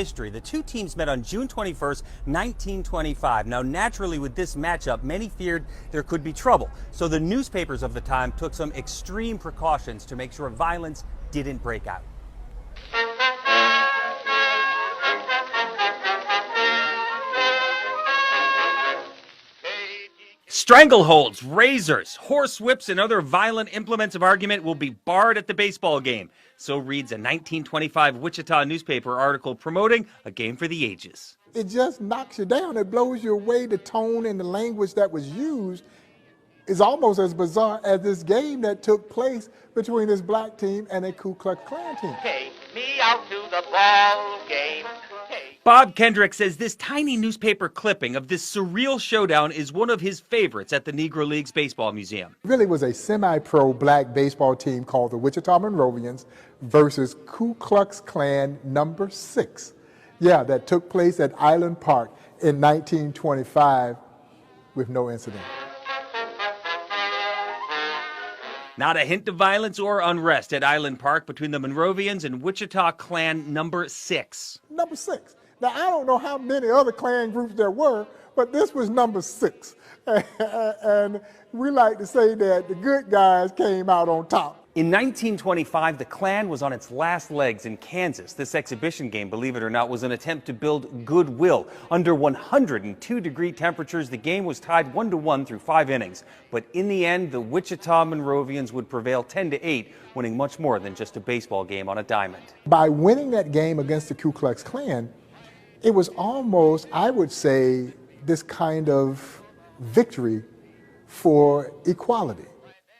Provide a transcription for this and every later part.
History. The two teams met on June 21st, 1925. Now, naturally, with this matchup, many feared there could be trouble. So the newspapers of the time took some extreme precautions to make sure violence didn't break out. Strangleholds, razors, horsewhips, and other violent implements of argument will be barred at the baseball game. So reads a 1925 Wichita newspaper article promoting a game for the ages. It just knocks you down. It blows you away. The tone and the language that was used is almost as bizarre as this game that took place between this black team and a Ku Klux Klan team. Take me out to the ball game. Bob Kendrick says this tiny newspaper clipping of this surreal showdown is one of his favorites at the Negro League's Baseball Museum. It really was a semi-pro black baseball team called the Wichita Monrovians versus Ku Klux Klan Number 6. Yeah, that took place at Island Park in 1925 with no incident. Not a hint of violence or unrest at Island Park between the Monrovians and Wichita Klan Number 6. Number 6. Now, I don't know how many other Klan groups there were, but this was number 6. And we like to say that the good guys came out on top. In 1925, the Klan was on its last legs in Kansas. This exhibition game, believe it or not, was an attempt to build goodwill. Under 102-degree temperatures, the game was tied 1-1 through 5 innings. But in the end, the Wichita Monrovians would prevail 10-8, winning much more than just a baseball game on a diamond. By winning that game against the Ku Klux Klan, it was almost, I would say, this kind of victory for equality.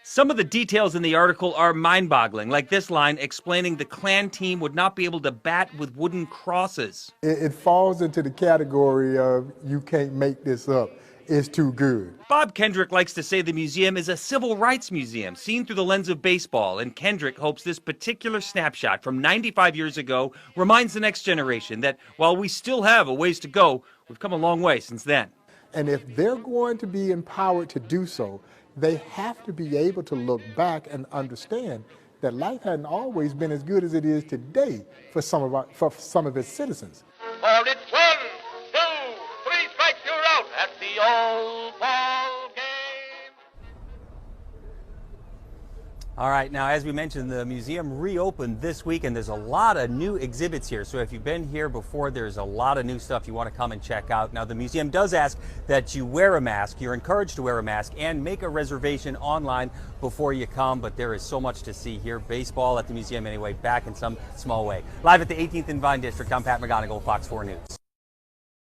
Some of the details in the article are mind-boggling, like this line explaining the Klan team would not be able to bat with wooden crosses. It falls into the category of you can't make this up. It's too good. Bob Kendrick likes to say the museum is a civil rights museum seen through the lens of baseball, and Kendrick hopes this particular snapshot from 95 years ago reminds the next generation that while we still have a ways to go, we've come a long way since then. And if they're going to be empowered to do so, they have to be able to look back and understand that life hadn't always been as good as it is today for some of its citizens. Well, it's 1, 2, 3 strikes, you're out at the old ball game. All right, now as we mentioned, the museum reopened this week and there's a lot of new exhibits here. So if you've been here before, there's a lot of new stuff you want to come and check out. Now the museum does ask that you wear a mask. You're encouraged to wear a mask and make a reservation online before you come. But there is so much to see here. Baseball at the museum anyway, back in some small way. Live at the 18th and Vine District, I'm Pat McGonigal, Fox 4 News.